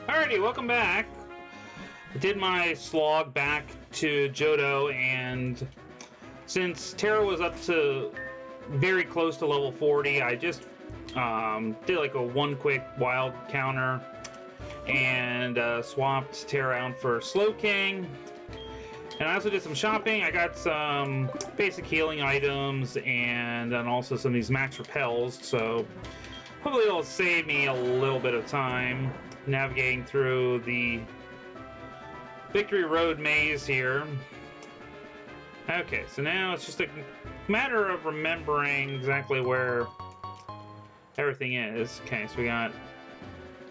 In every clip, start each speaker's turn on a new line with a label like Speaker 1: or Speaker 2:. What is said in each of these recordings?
Speaker 1: Alrighty, welcome back. I did my slog back to Johto, and since Terra was up to very close to level 40, I just did like a one quick wild counter and swapped Terra out for Slowking. And I also did some shopping. I got some basic healing items and then also some of these max repels, so hopefully it'll save me a little bit of time navigating through the Victory Road maze here. Okay, so now it's just a matter of remembering exactly where everything is. Okay, so we got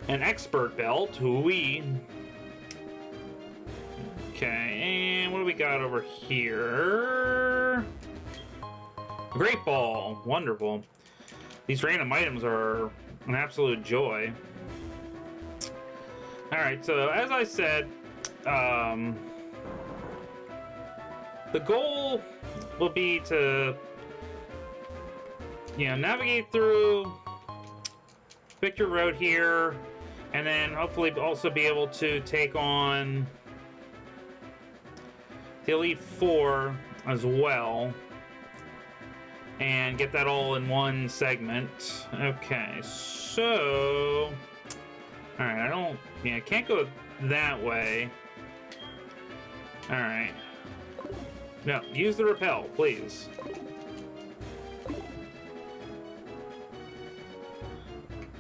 Speaker 1: an expert belt. Hoo-wee. Okay, and what do we got over here? Great Ball. Wonderful. These random items are an absolute joy. Alright, so as I said, the goal will be to, navigate through Victory Road here, and then hopefully also be able to take on the Elite Four as well, and get that all in one segment. Okay, so, alright, I can't go that way. Alright. No, use the repel, please.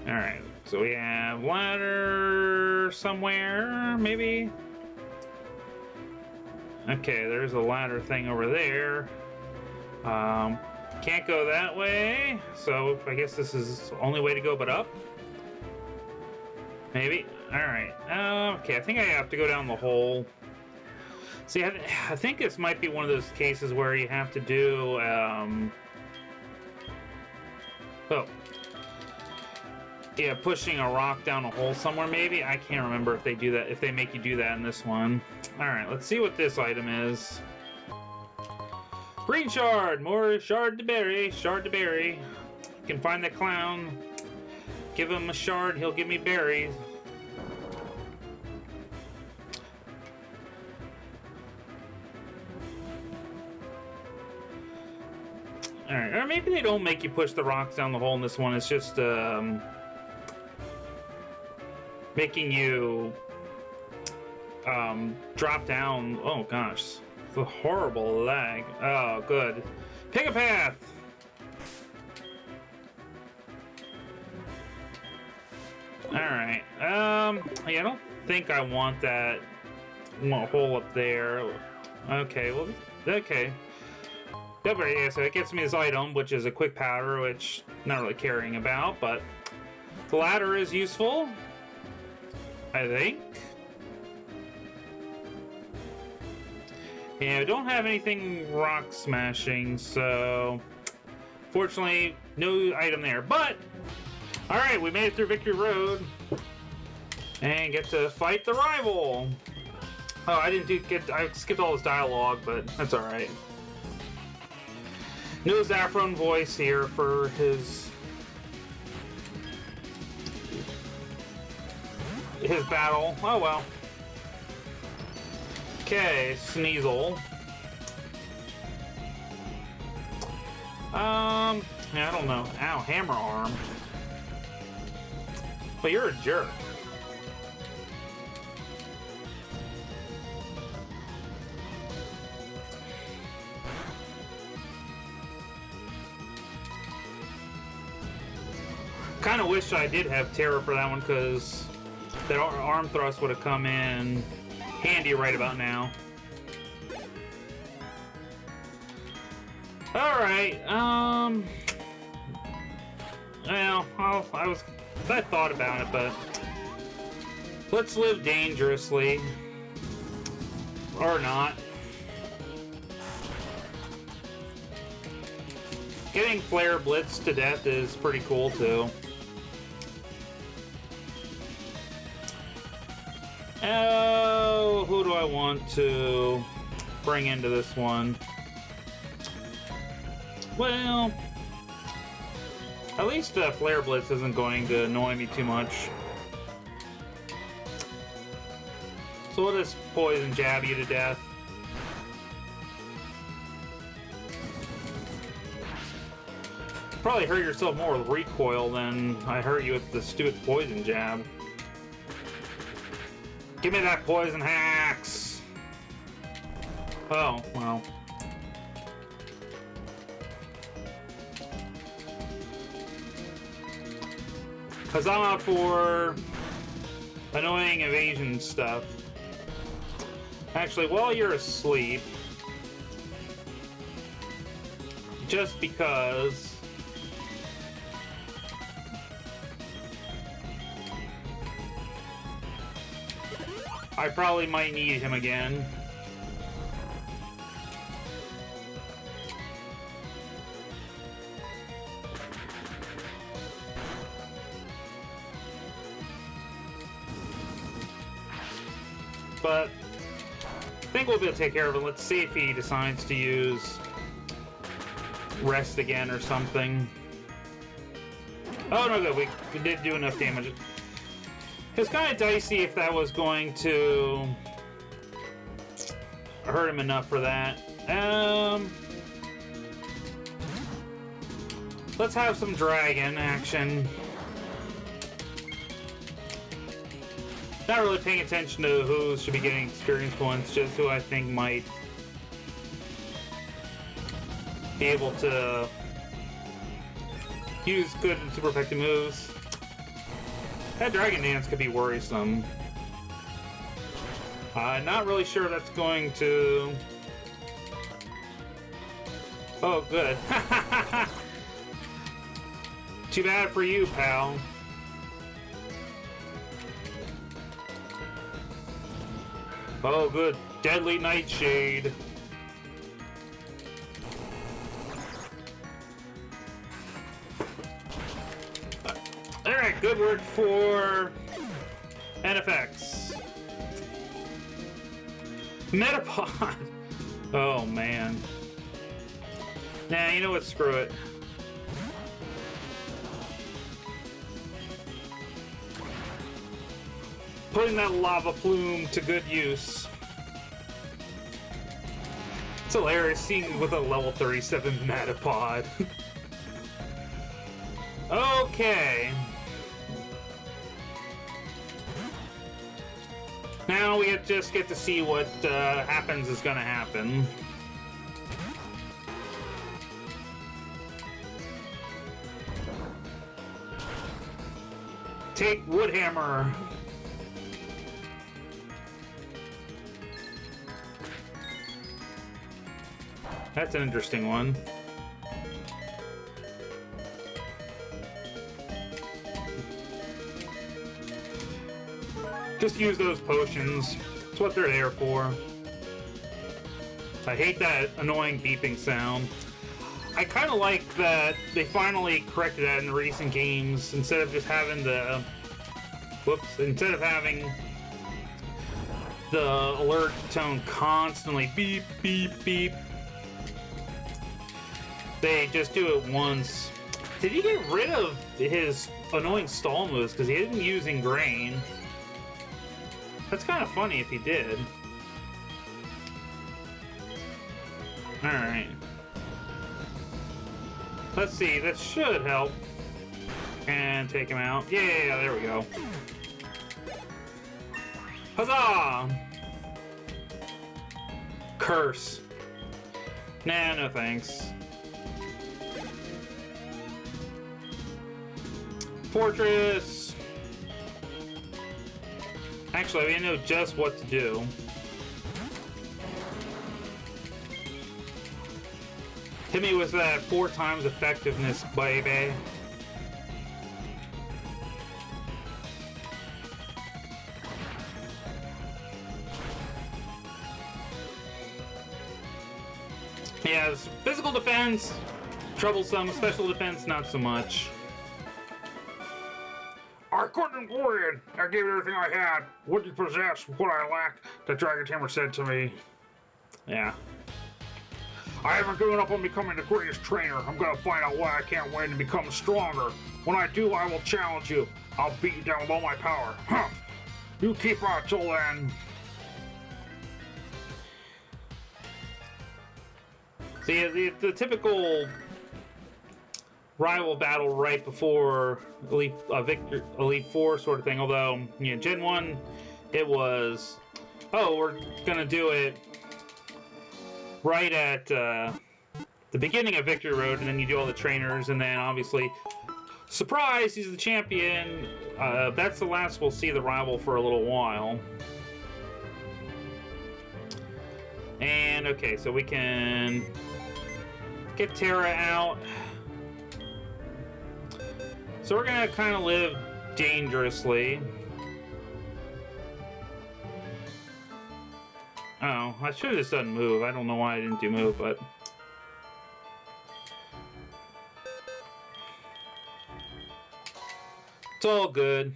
Speaker 1: Alright, so we have ladder somewhere, maybe? Okay, there's a ladder thing over there. Can't go that way, so I guess this is the only way to go but up? Maybe? Alright, okay, I think I have to go down the hole. See, I think this might be one of those cases where you have to do, pushing a rock down a hole somewhere, maybe? I can't remember if they do that, if they make you do that in this one. Alright, let's see what this item is. Green Shard! More shard to berry, shard to berry. You can find the clown, give him a shard, he'll give me berries. Alright, or maybe they don't make you push the rocks down the hole in this one, it's just, making you, drop down. Oh gosh, it's a horrible lag. Oh, good. Pick a path! Alright, yeah, I don't think I want that hole up there. Okay, well, okay. Yeah, so it gets me this item, which is a quick powder, which I'm not really caring about, but the ladder is useful, I think. Yeah, I don't have anything rock smashing, so fortunately, no item there. But, alright, we made it through Victory Road and get to fight the rival. Oh, I skipped all this dialogue, but that's alright. No Zaffron voice here for his battle. Oh well. Okay, Sneasel. Yeah, I don't know. Ow, Hammer Arm. But you're a jerk. Kind of wish I did have Terra for that one, because that arm thrust would have come in handy right about now. Alright, well, I thought about it, but let's live dangerously. Or not. Getting Flare Blitz to death is pretty cool, too. Oh, who do I want to bring into this one? Well, at least Flare Blitz isn't going to annoy me too much. So we'll just poison jab you to death. Probably hurt yourself more with recoil than I hurt you with the stupid poison jab. Give me that poison hacks! Oh, well. Cause I'm out for annoying evasion stuff. Actually, while you're asleep, just because I probably might need him again. But I think we'll be able to take care of it. Let's see if he decides to use rest again or something. Oh no, good. We did do enough damage. It was kind of dicey if that was going to hurt him enough for that. Let's have some dragon action. Not really paying attention to who should be getting experience points, just who I think might be able to use good and super effective moves. That Dragon Dance could be worrisome. Not really sure if that's going to... Oh, good. Too bad for you, pal. Oh, good. Deadly Nightshade. Alright, good work for NFX. Metapod. Oh, man. Nah, you know what? Screw it. Putting that lava plume to good use. It's hilarious seeing with a level 37 Metapod. Okay. Now we just get to see what happens is gonna happen. Take Woodhammer. That's an interesting one. Just use those potions. That's what they're there for. I hate that annoying beeping sound. I kind of like that they finally corrected that in the recent games. Instead of just having the... Instead of having the alert tone constantly beep, beep, beep. They just do it once. Did he get rid of his annoying stall moves because he didn't use Ingrain? That's kind of funny if he did. Alright. Let's see, that should help. And take him out. Yeah, there we go. Huzzah! Curse. Nah, no thanks. Fortress! Actually, I know just what to do. Hit me with that 4 times effectiveness, baby. Yeah, physical defense, troublesome. Special defense, not so much. I couldn't win. I gave it everything I had. What you possess, what I lacked, the Dragon Tamer said to me. Yeah. I haven't given up on becoming the greatest trainer. I'm gonna find out why I can't win and become stronger. When I do, I will challenge you. I'll beat you down with all my power. Huh. You keep out till then. So yeah, the typical rival battle right before Elite Four sort of thing. Although, you know, Gen 1, it was, oh, we're gonna do it right at the beginning of Victory Road, and then you do all the trainers, and then obviously, surprise, he's the champion. That's the last we'll see the rival for a little while. And okay, so we can get Terra out. So we're gonna kind of live dangerously. Oh, I should have just done move. I don't know why I didn't do move, but it's all good.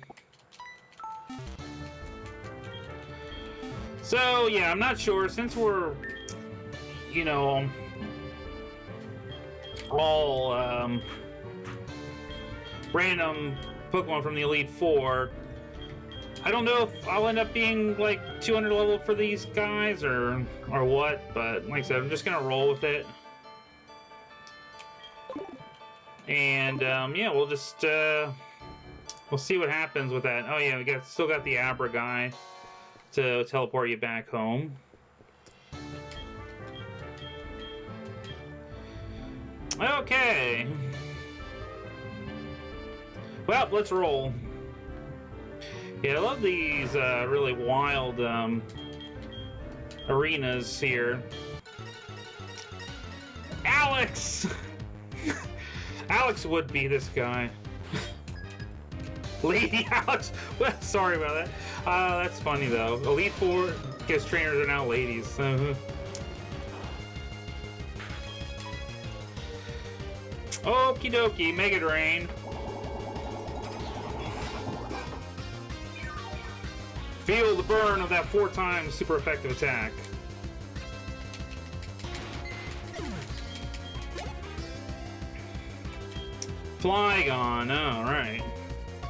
Speaker 1: So yeah, I'm not sure, since we're, you know, all random Pokemon from the Elite Four, I don't know if I'll end up being like 200 level for these guys or what, but like I said, I'm just gonna roll with it. And yeah, we'll just we'll see what happens with that. Oh yeah, we still got the Abra guy to teleport you back home. Okay. Well, let's roll. Yeah, I love these really wild arenas here. Alex! Alex would be this guy. Lady Alex. Well, sorry about that. That's funny though. Elite Four, guess trainers are now ladies. Okie dokie, Mega Drain. Feel the burn of that 4 times super effective attack. Flygon, alright.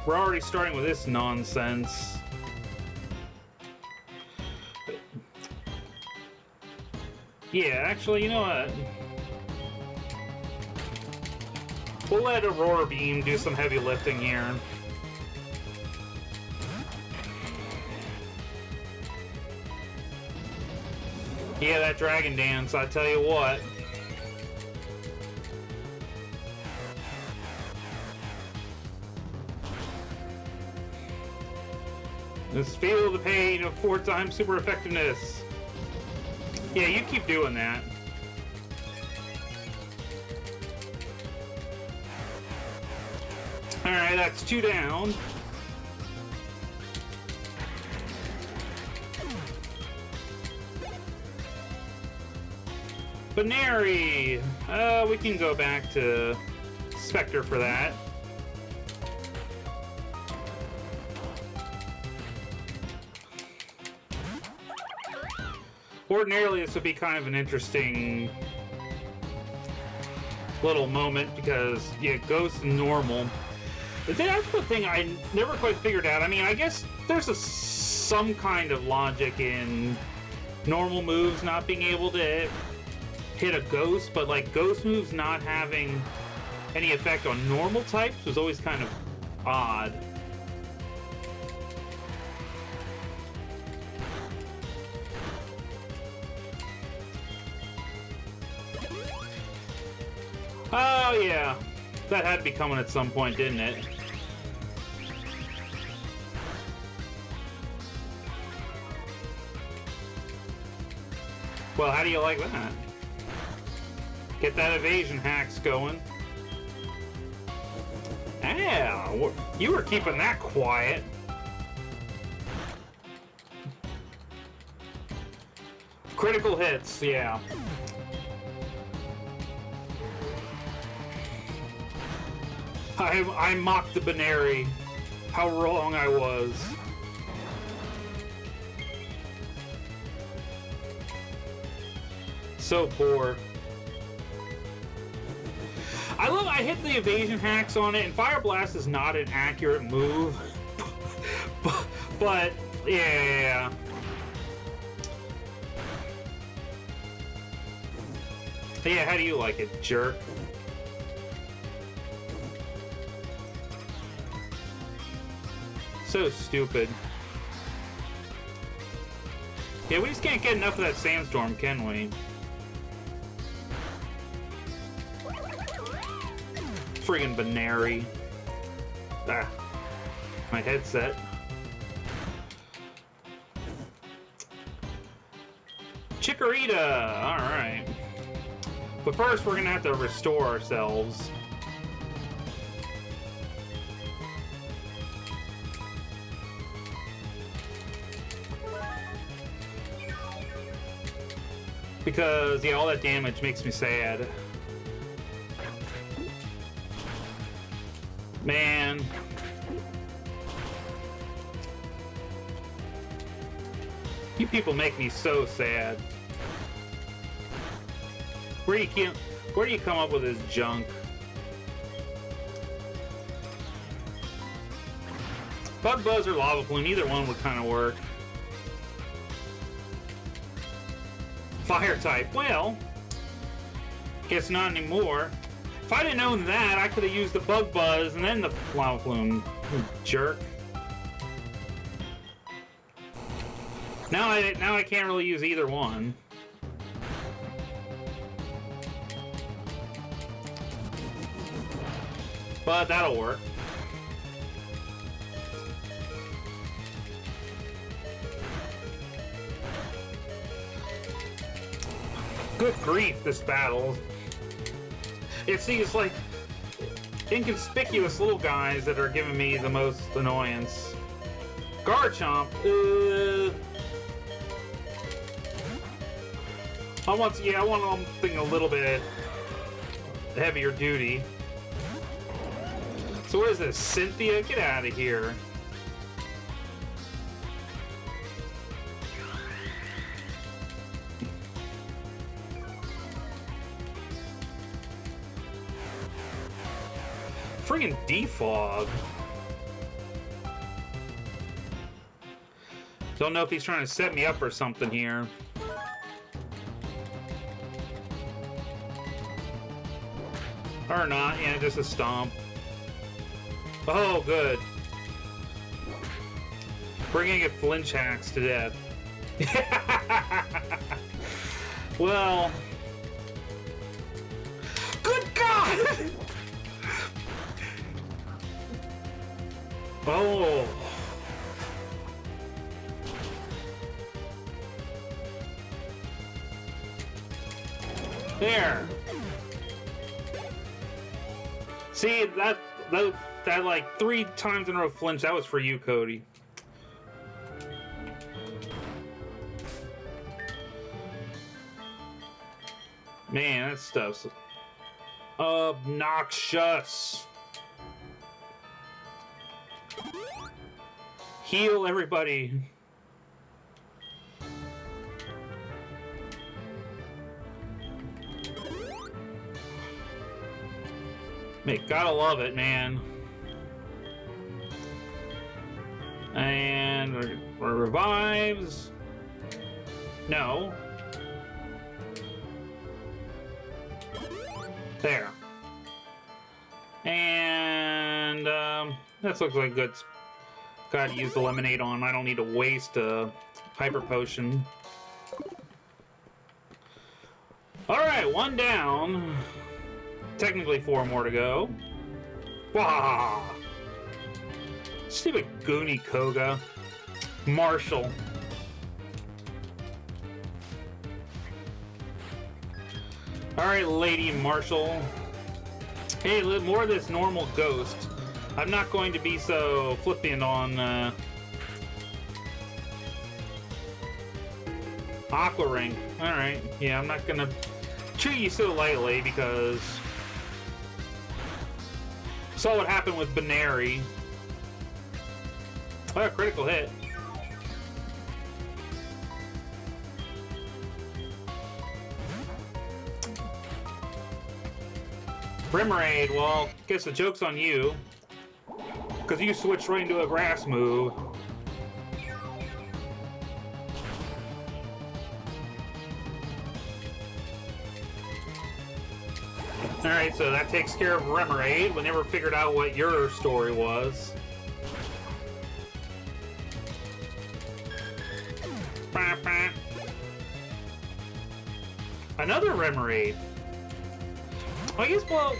Speaker 1: We're already starting with this nonsense. Yeah, actually, you know what? We'll let Aurora Beam do some heavy lifting here. Yeah, that Dragon Dance, I tell you what. Just feel the pain of 4 times super effectiveness. Yeah, you keep doing that. Alright, that's 2 down. Baneri! We can go back to Spectre for that. Ordinarily, this would be kind of an interesting little moment because, yeah, Ghost normal. But that's the thing I never quite figured out. I mean, I guess there's some kind of logic in normal moves not being able to hit a Ghost, but like Ghost moves not having any effect on normal types was always kind of odd. Oh yeah, that had to be coming at some point, didn't it? Well, how do you like that? Get that evasion hacks going. Yeah, you were keeping that quiet. Critical hits, yeah. I mocked the Baneri. How wrong I was. So poor. I hit the evasion hacks on it, and Fire Blast is not an accurate move. but yeah. Yeah, how do you like it, jerk? So stupid. Yeah, we just can't get enough of that sandstorm, can we? Friggin' Banary. Ah. My headset. Chikorita! Alright. But first, we're gonna have to restore ourselves. Because, yeah, all that damage makes me sad. Man. You people make me so sad. Where do you come up with this junk? Bug Buzz or Lava Plume, either one would kind of work. Fire type, well, guess not anymore. If I'd have known that, I could have used the Bug Buzz and then the Lava Plume. You jerk. Now I can't really use either one. But that'll work. Good grief, this battle. It's these, like, inconspicuous little guys that are giving me the most annoyance. Garchomp, I want something a little bit heavier duty. So what is this, Cynthia? Get out of here. Friggin' defog. Don't know if he's trying to set me up or something here. Or not, yeah, just a stomp. Oh, good. We're gonna get flinch hacks to death. Well. Good God! Oh. There. See, that like 3 times in a row flinch, that was for you, Cody. Man, that stuff's obnoxious. Heal everybody. Mate, gotta love it, man. And revives. No. There. And that looks like good. Gotta use the lemonade on. I don't need to waste a hyper potion. Alright, 1 down. Technically 4 more to go. Wah! Stupid Goonie Koga. Marshall. Alright, Lady Marshall. Hey, more of this normal ghost. I'm not going to be so flippant on Aqua Ring. Alright, yeah, I'm not gonna treat you so lightly because saw what happened with Banary. Oh, critical hit. Remoraid, well, guess the joke's on you. Because you switched right into a grass move. Alright, so that takes care of Remoraid. We never figured out what your story was. Another Remoraid. Well, I guess, well,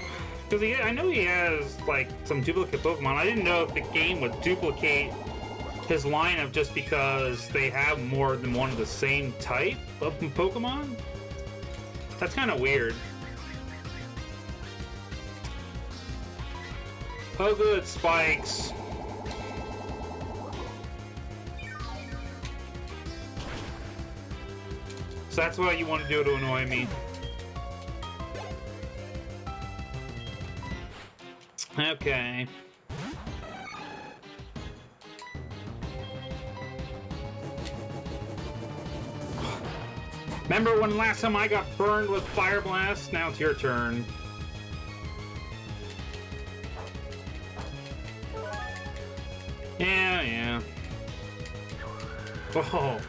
Speaker 1: because I know he has, like, some duplicate Pokemon. I didn't know if the game would duplicate his lineup just because they have more than one of the same type of Pokemon. That's kind of weird. Oh good, spikes. So that's what you want to do to annoy me. Okay. Remember when last time I got burned with Fire Blast? Now it's your turn. Yeah. Oh.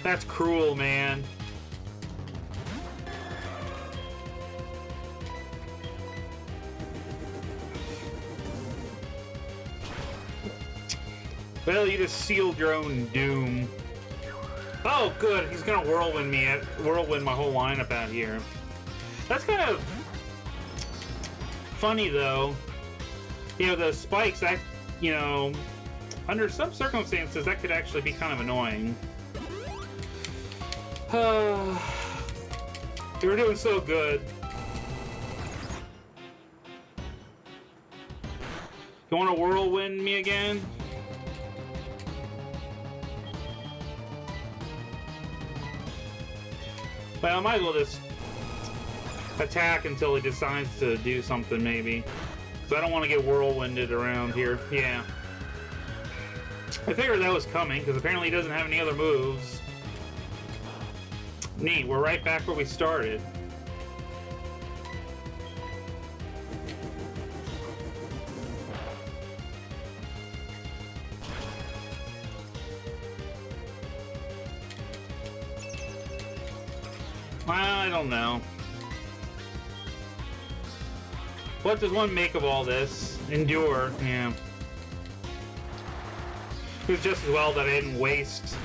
Speaker 1: That's cruel, man. Well, you just sealed your own doom. Oh, good. He's gonna whirlwind my whole lineup out here. That's kind of funny, though. You know, the spikes, that, you know, under some circumstances, that could actually be kind of annoying. You were doing so good. You want to whirlwind me again? Well, I might as well just attack until he decides to do something, maybe. Because I don't want to get whirlwinded around here. Yeah. I figured that was coming, because apparently he doesn't have any other moves. Neat, we're right back where we started. Well, I don't know. What does one make of all this? Endure, yeah. It was just as well that I didn't waste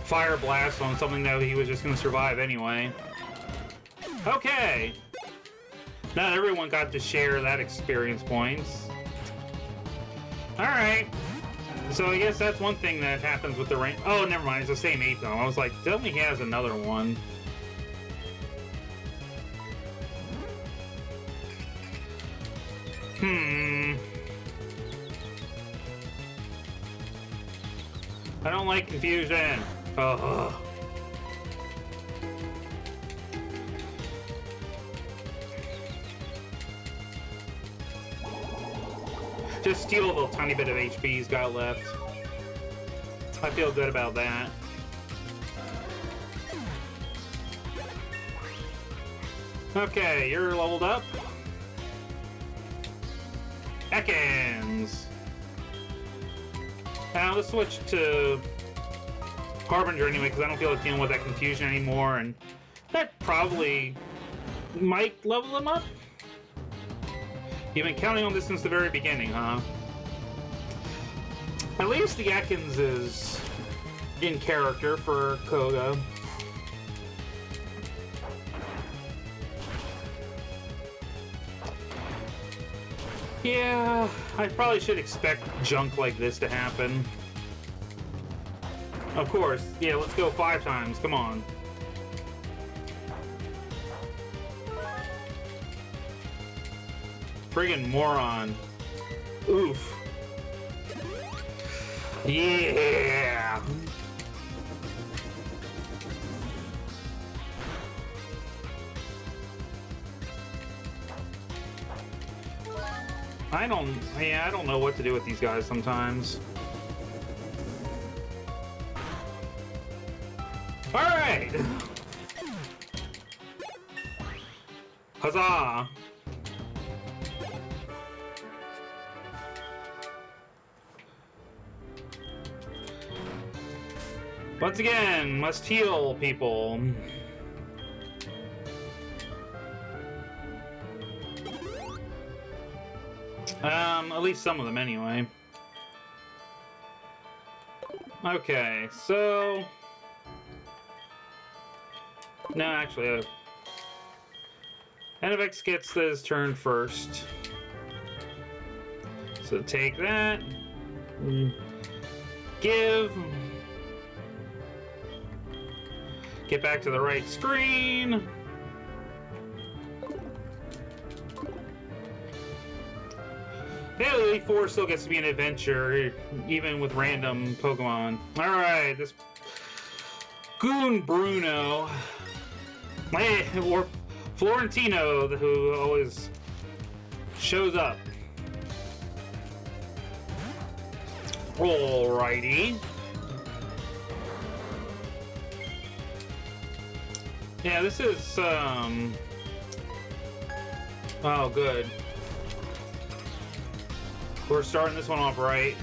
Speaker 1: Fire Blast on something that he was just going to survive anyway. Okay! Not everyone got to share that experience points. Alright. So I guess that's one thing that happens with the rain. Oh, never mind. It's the same 8 though. I was like, tell me he has another one. I don't like confusion. Ugh. Just steal the tiny bit of HP he's got left. I feel good about that. Okay, you're leveled up. Ekans! Now let's switch to Harbinger anyway, because I don't feel like dealing with that confusion anymore, and that probably might level him up. You've been counting on this since the very beginning, huh? At least the Ekans is in character for Koga. Yeah, I probably should expect junk like this to happen. Of course. Yeah, let's go 5 times. Come on. Friggin' moron. Oof. Yeah! I don't know what to do with these guys sometimes. Alright! Huzzah! Once again, must heal people. At least some of them anyway. Okay, so... No, actually, NWOWWE gets his turn first. So take that. Give. Get back to the right screen. Yeah, Elite Four still gets to be an adventure, even with random Pokemon. Alright, this Goon Bruno. Hey, or Florentino, who always shows up. Alrighty. Yeah, this is, oh, good. We're starting this one off right.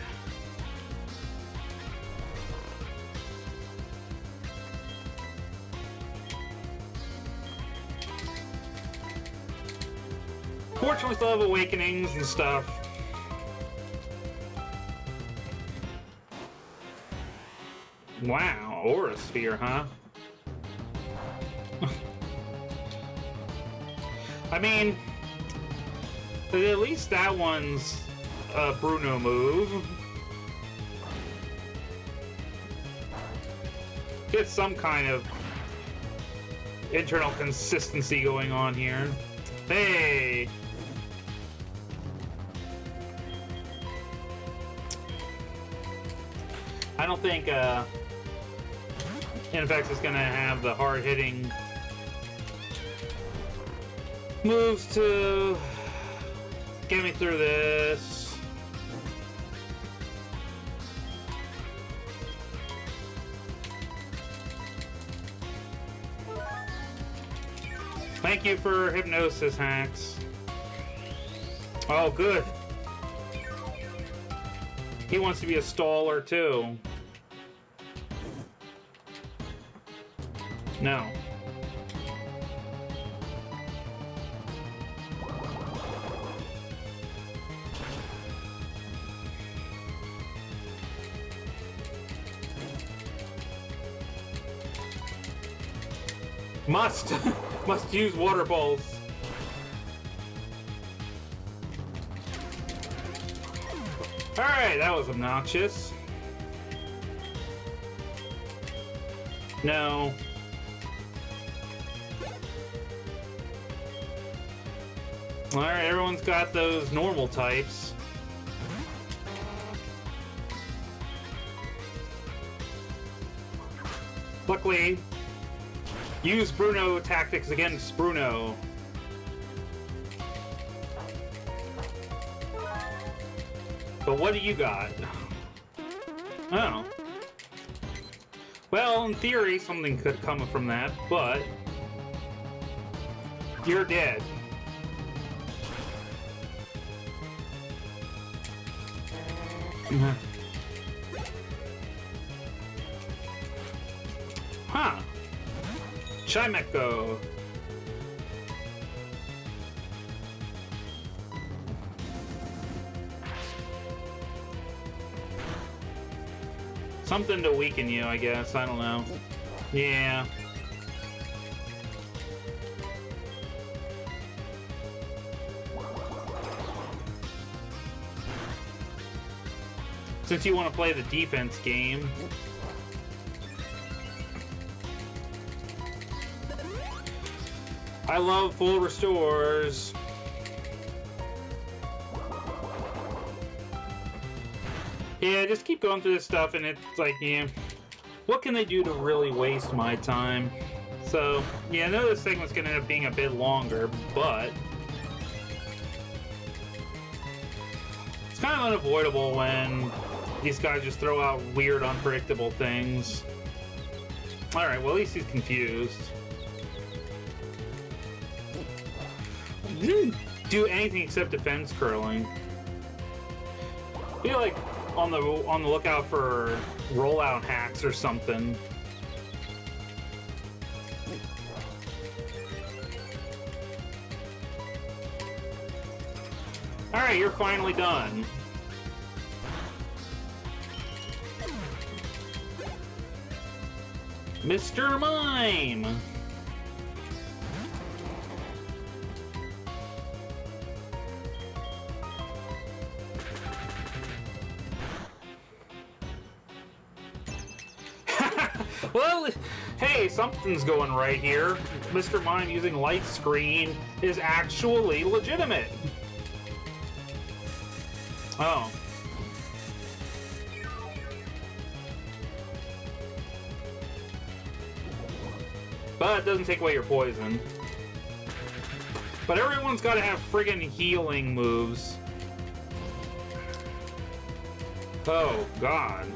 Speaker 1: Fortunately, still have awakenings and stuff. Wow, Aura Sphere, huh? I mean, at least that one's a Bruno move. Get some kind of internal consistency going on here. Hey! I don't think Infex is gonna have the hard-hitting moves to get me through this. Thank you for hypnosis hacks. Oh, good. He wants to be a staller too. No. Must use water balls. Alright, that was obnoxious. No. Alright, everyone's got those normal types. Luckily, use Bruno tactics against Bruno. But what do you got? Oh. Well, in theory, something could come from that, but you're dead. Huh. Chimeco. Something to weaken you, I guess. I don't know. Yeah. Since you want to play the defense game. I love full restores. Yeah, just keep going through this stuff, and it's like, yeah, what can they do to really waste my time? So, yeah, I know this segment's gonna end up being a bit longer, but it's kind of unavoidable when these guys just throw out weird, unpredictable things. Alright, well, at least he's confused. Didn't do anything except defense curling. I feel like on the lookout for rollout hacks or something. All right, you're finally done. Mr. Mime! Well, hey, something's going right here. Mr. Mime using light screen is actually legitimate. Oh. But it doesn't take away your poison. But everyone's got to have friggin' healing moves. Oh, God.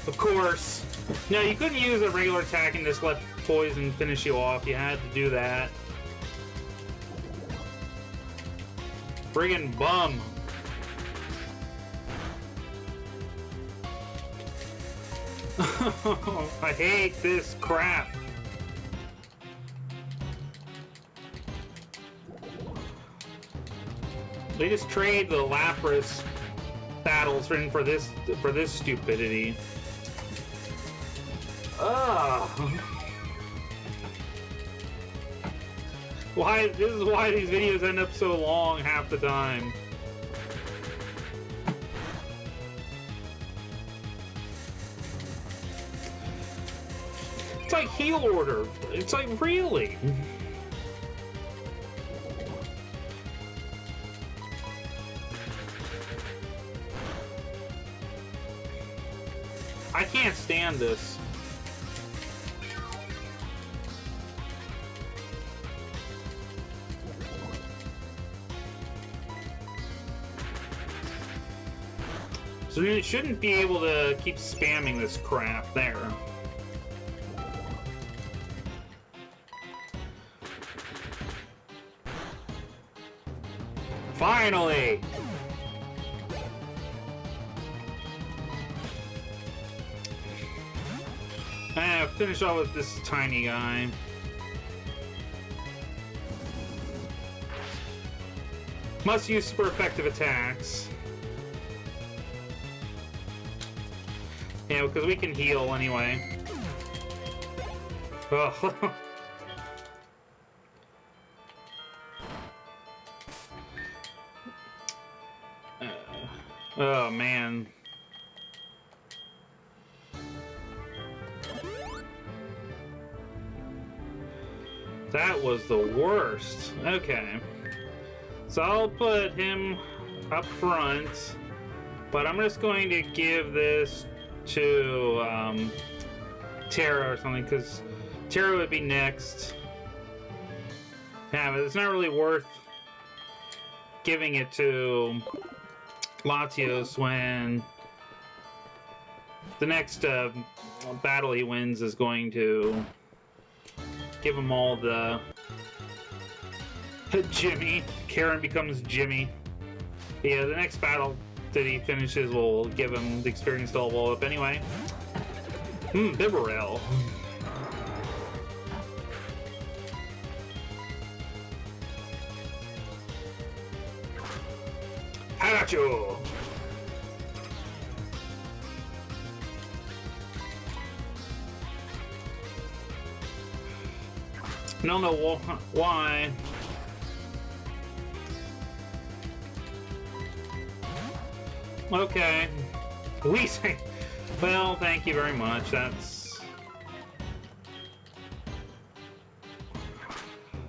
Speaker 1: Of course. No, you couldn't use a regular attack and just let poison finish you off. You had to do that. Friggin' bum. I hate this crap. They just trade the Lapras battles for this stupidity. Ugh. Why? This is why these videos end up so long half the time. It's like heal order. It's like, really? I can't stand this. So you shouldn't be able to keep spamming this crap there. Finally! Finish off with this tiny guy. Must use super effective attacks. Yeah, because we can heal anyway. Oh. Oh, man. That was the worst. Okay. So I'll put him up front, but I'm just going to give this to Tara or something, because Tara would be next. Yeah, but it's not really worth giving it to Latios when the next battle he wins is going to give him all the Jimmy. Karen becomes Jimmy. Yeah, the next battle that he finishes will give him the experience to level up anyway. Bibarel. How about you? I don't know why. Okay. Weezing. Well, thank you very much. That's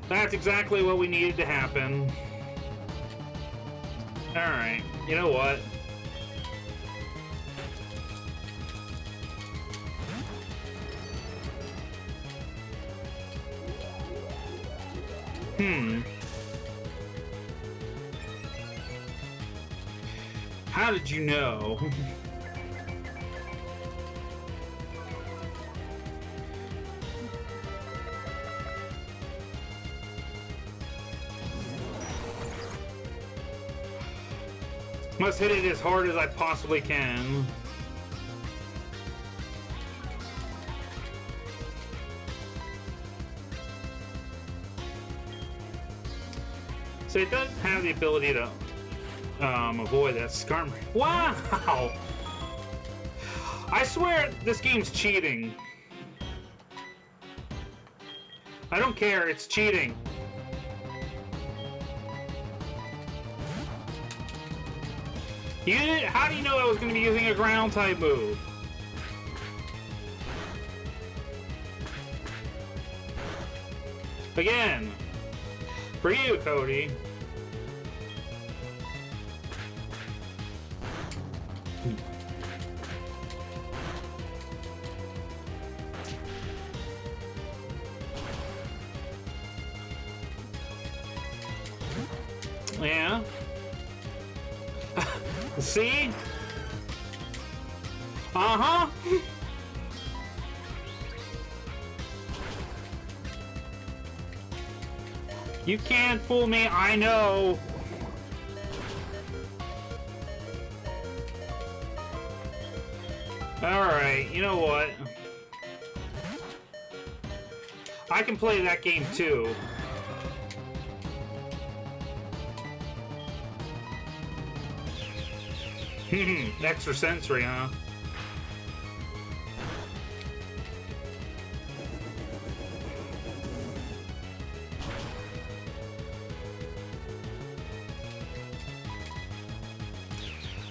Speaker 1: exactly what we needed to happen. Alright. You know what? How did you know? Must hit it as hard as I possibly can. So it does have the ability to avoid that scar. Wow! I swear this game's cheating. I don't care, it's cheating. How do you know I was going to be using a ground type move? Again, for you, Cody. Yeah. See? Uh-huh. You can't fool me, I know. Alright, you know what? I can play that game too. Extrasensory, huh?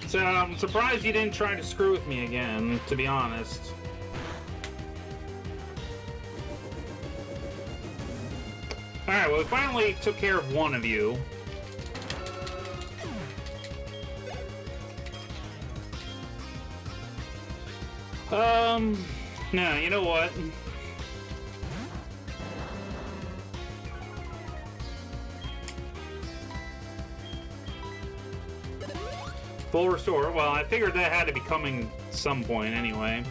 Speaker 1: So I'm surprised you didn't try to screw with me again, to be honest. Alright, well, we finally took care of one of you. No, you know what? Full restore. Well, I figured that had to be coming at some point anyway.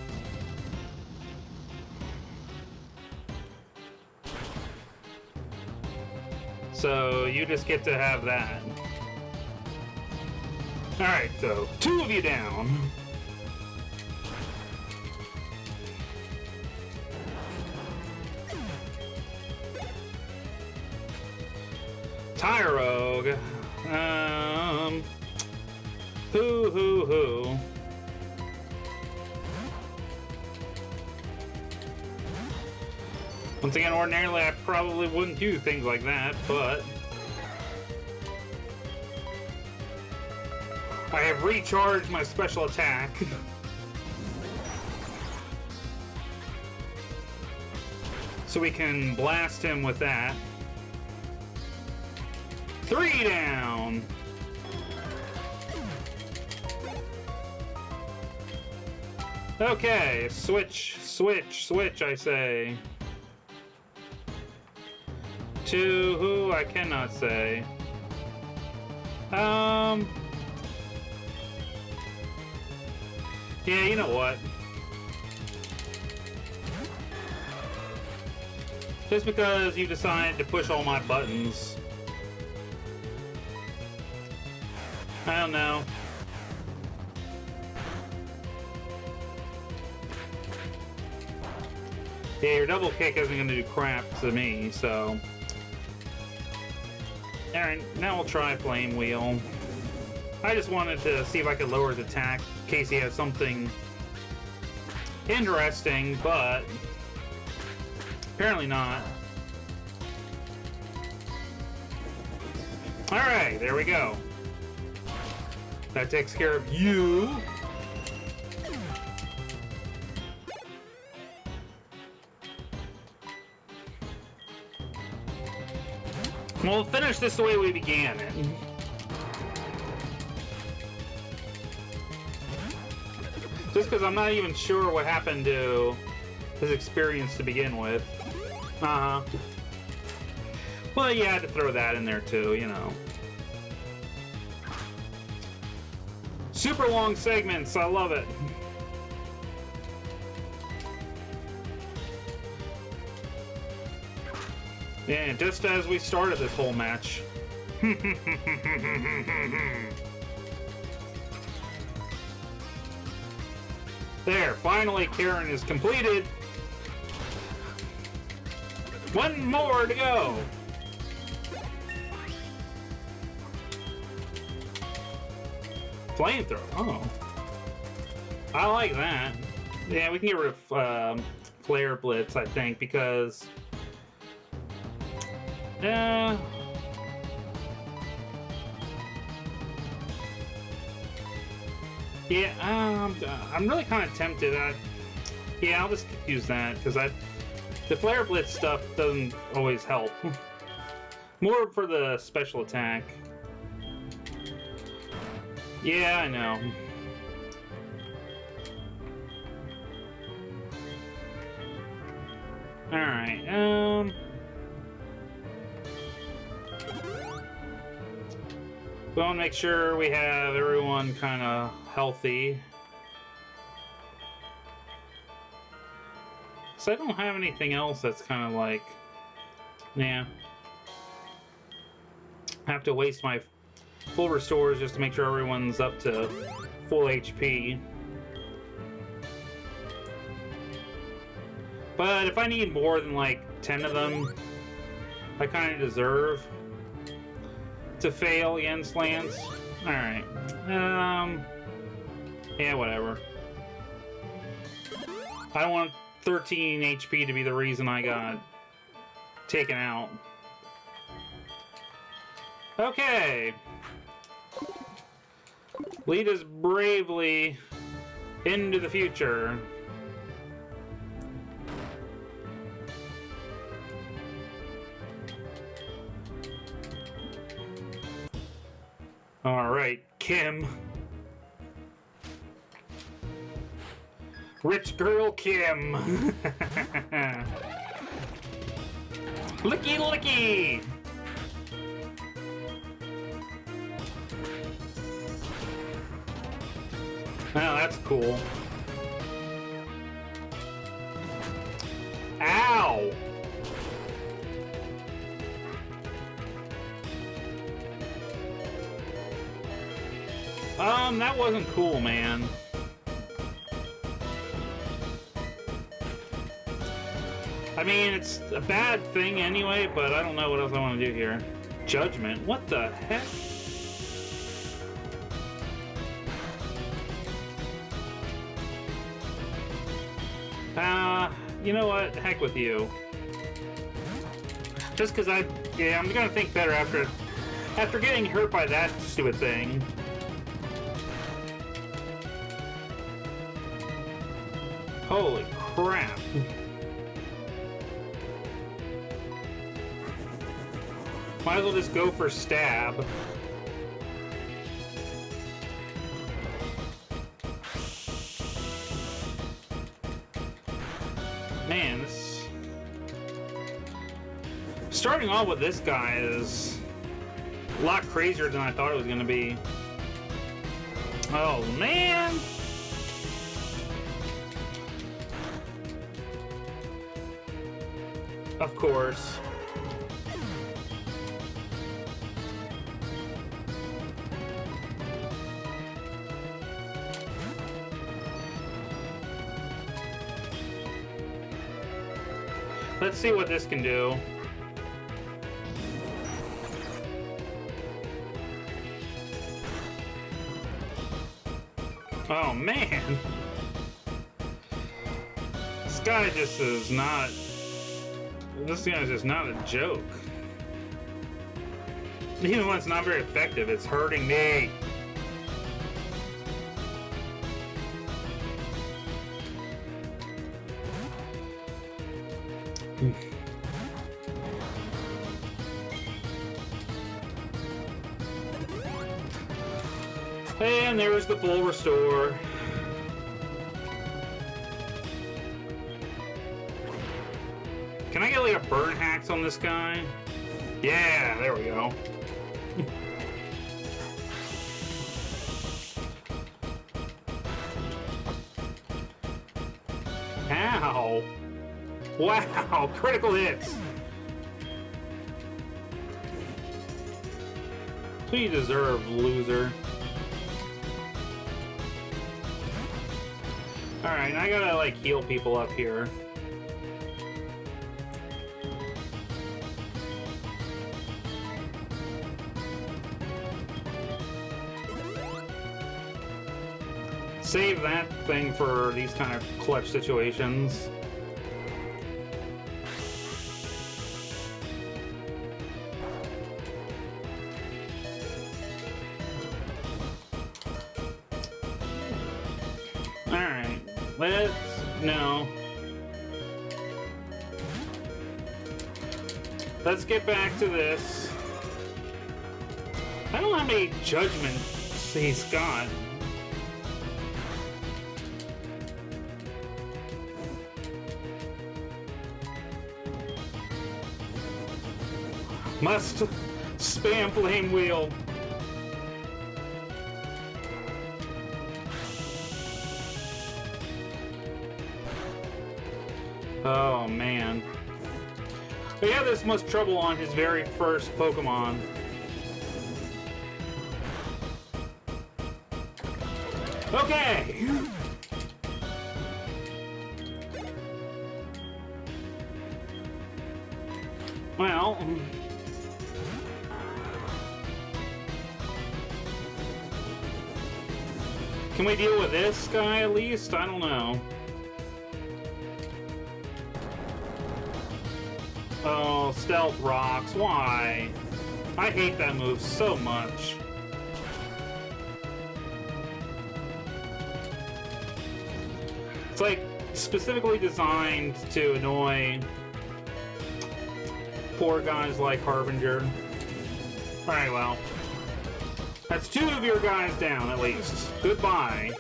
Speaker 1: So you just get to have that. Alright, so 2 of you down. Tyrogue. Hoo. Once again, ordinarily I probably wouldn't do things like that, but I have recharged my special attack. So we can blast him with that. 3 down. Okay, switch, I say. To who I cannot say. Yeah, you know what? Just because you decided to push all my buttons. I don't know. Yeah, your double kick isn't going to do crap to me, so... Alright, now we'll try Flame Wheel. I just wanted to see if I could lower his attack in case he has something interesting, but apparently not. Alright, there we go. That takes care of you. We'll finish this the way we began it. Just because I'm not even sure what happened to his experience to begin with. Uh-huh. Well, you had to throw that in there too, you know. Super long segments, I love it. Yeah, just as we started this whole match. There, finally Karen is completed. One more to go. Flamethrower, oh. I like that. Yeah, we can get rid of Flare Blitz, I think, because... yeah, I'm really kind of tempted. Yeah, I'll just use that, because the Flare Blitz stuff doesn't always help. More for the special attack. Yeah, I know. Alright, we want to make sure we have everyone kind of healthy. So I don't have anything else that's kind of like... yeah. I have to waste my full restores just to make sure everyone's up to full HP. But if I need more than like 10 of them, I kind of deserve to fail against Lance. Alright. Yeah, whatever. I don't want 13 HP to be the reason I got taken out. Okay. Lead us bravely into the future. Alright, Kim. Rich girl Kim. Licky licky! Oh, that's cool. Ow! That wasn't cool, man. I mean, it's a bad thing anyway, but I don't know what else I want to do here. Judgment? What the heck? You know what? Heck with you. Just because yeah, I'm gonna think better after getting hurt by that stupid thing. Holy crap. Might as well just go for stab. Man, starting off with this guy is a lot crazier than I thought it was going to be. Oh, man! Of course. Let's see what this can do. Oh man! This guy just is not... this guy is just not a joke. Even when it's not very effective, it's hurting me. And there's the full restore. Can I get like a burn hacks on this guy? Yeah, there we go. Ow! Wow, critical hits! That's what you deserve, loser. Alright, I gotta, like, heal people up here. Save that thing for these kind of clutch situations. Alright, let's get back to this. I don't know how many judgments he's got. Must spam flame wheel. Oh man. He had this much trouble on his very first Pokemon. Okay! Well... Can we deal with this guy at least? I don't know. Oh, Stealth Rocks. Why? I hate that move so much. It's like specifically designed to annoy poor guys like Harbinger. Alright, well. That's 2 of your guys down, at least. Goodbye.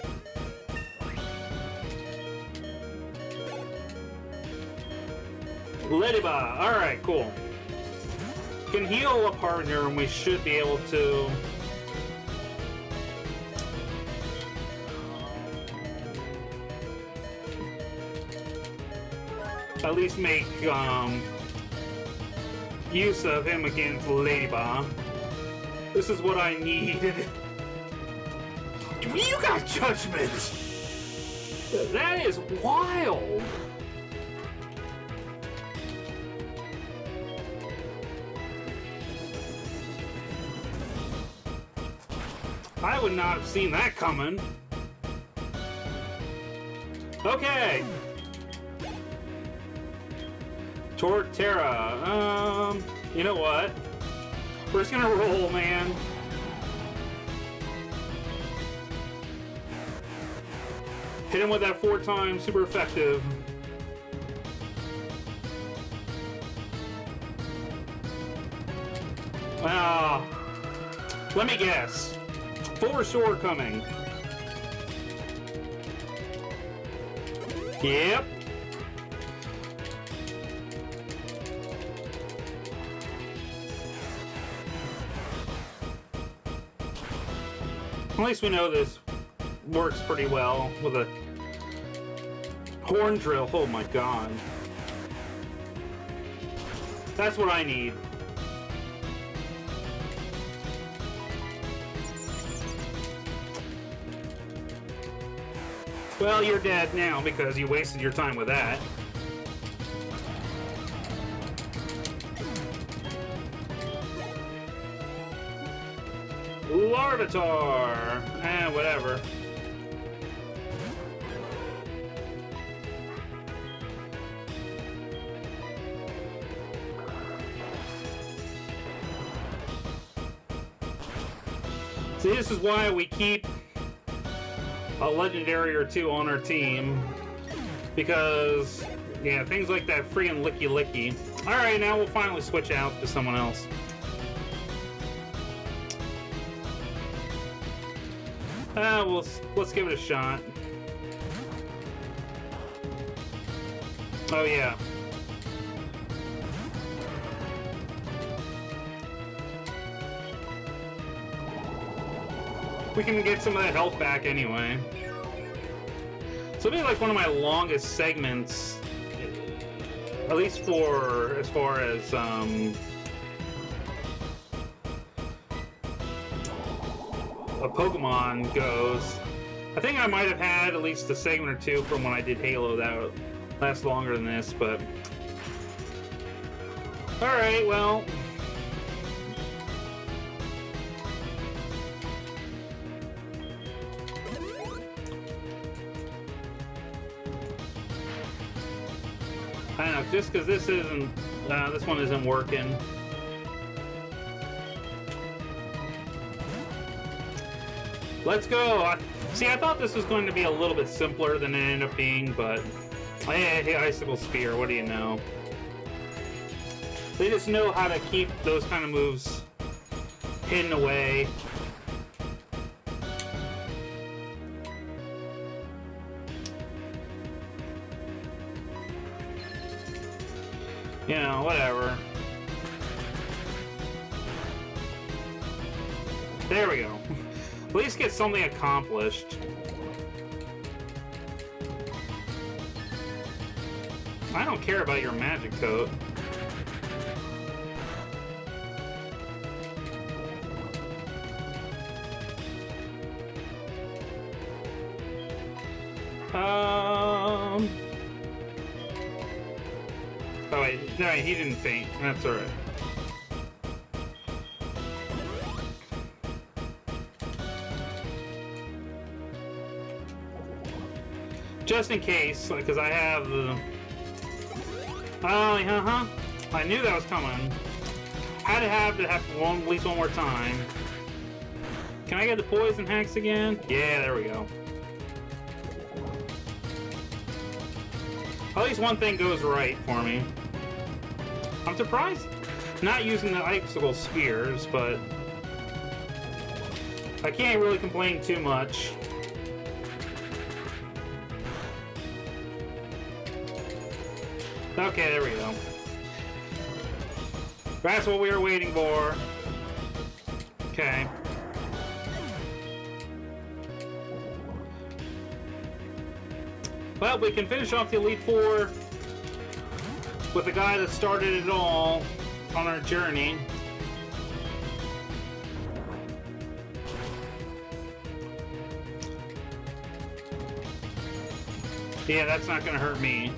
Speaker 1: Ladybug. Alright, cool. Can heal up Harbinger, and we should be able to... at least make use of him against Ladybug. This is what I needed. You got Judgment! That is wild! I would not have seen that coming. Okay. Torterra. You know what? We're just gonna roll, man. Hit him with that 4 times, super effective. Let me guess. 4 sword coming. Yep. At least we know this works pretty well with a horn drill. Oh my god. That's what I need. Well, you're dead now because you wasted your time with that. Larvitar! Whatever. See, this is why we keep a legendary or 2 on our team. Because, yeah, things like that freaking licky licky. Alright, now we'll finally switch out to someone else. Let's give it a shot. Oh yeah. We can get some of that health back anyway. So it'll be like one of my longest segments, at least for as far as a Pokemon goes. I think I might have had at least a segment or two from when I did Halo that would last longer than this, but... Alright, well... I don't know, just because this isn't... this one isn't working. Let's go! See, I thought this was going to be a little bit simpler than it ended up being, but... Hey, Icicle Spear, what do you know? They just know how to keep those kind of moves hidden away. You know, whatever. There we go. At least get something accomplished. I don't care about your magic coat. Oh wait, no, he didn't faint. That's alright. Just in case, because I have the... Oh, I knew that was coming. Had to have one, at least one more time. Can I get the poison hex again? Yeah, there we go. At least one thing goes right for me. I'm surprised not using the icicle spears, but I can't really complain too much. Okay, there we go. That's what we were waiting for. Okay. Well, we can finish off the Elite Four with the guy that started it all on our journey. Yeah, that's not gonna hurt me.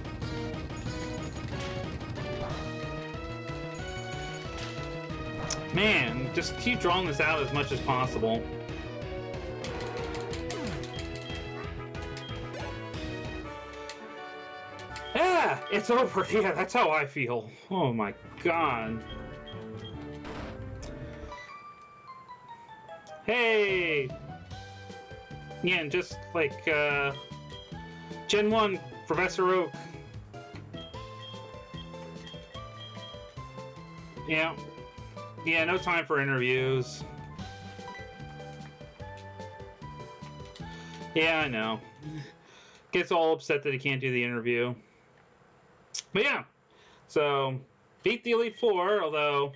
Speaker 1: Man, just keep drawing this out as much as possible. Yeah, it's over. Yeah, that's how I feel. Oh my god. Hey! Yeah, and just like, Gen 1, Professor Oak. Yeah. Yeah, no time for interviews. Yeah, I know. Gets all upset that he can't do the interview. But yeah, so beat the Elite Four, although,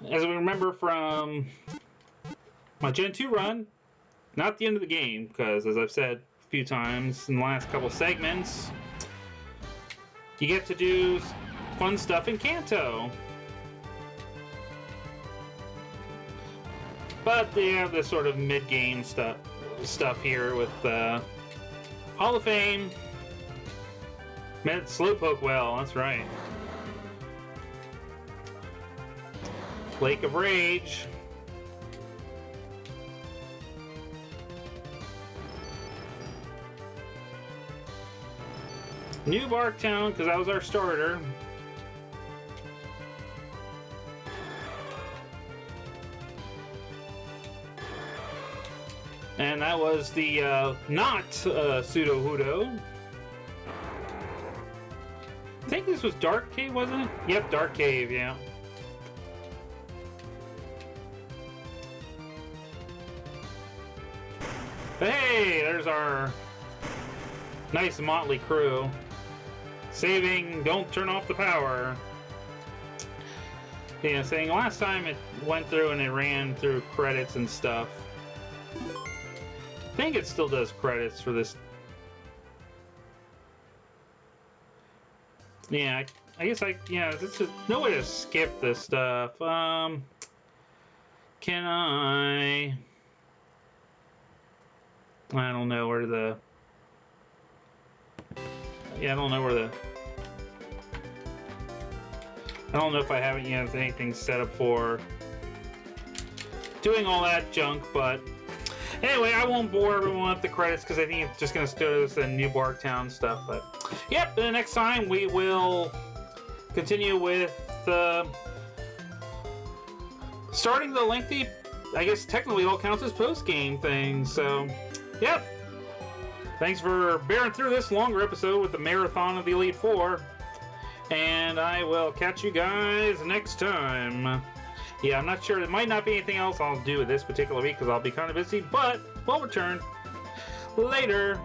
Speaker 1: as we remember from my Gen 2 run, not the end of the game, because as I've said a few times in the last couple segments, you get to do fun stuff in Kanto. But they have this sort of mid-game stuff here with Hall of Fame. Slowpoke well, that's right. Lake of Rage. New Bark Town, because that was our starter. And that was the not Pseudo-Hudo. I think this was Dark Cave, wasn't it? Yep, Dark Cave, yeah. Hey, there's our nice motley crew. Saving, don't turn off the power. Yeah, saying last time it went through and it ran through credits and stuff. I think it still does credits for this. Yeah, I guess yeah, this is no way to skip this stuff. Can I? I don't know where the... Yeah, I don't know where the... I don't know if I haven't yet anything set up for doing all that junk, but anyway, I won't bore everyone with the credits because I think it's just going to start us in New Barktown stuff. But yep, the next time we will continue with starting the lengthy, I guess technically it all counts as post-game thing. So yep, thanks for bearing through this longer episode with the marathon of the Elite Four. And I will catch you guys next time. Yeah, I'm not sure. There might not be anything else I'll do this particular week because I'll be kind of busy, but we'll return later.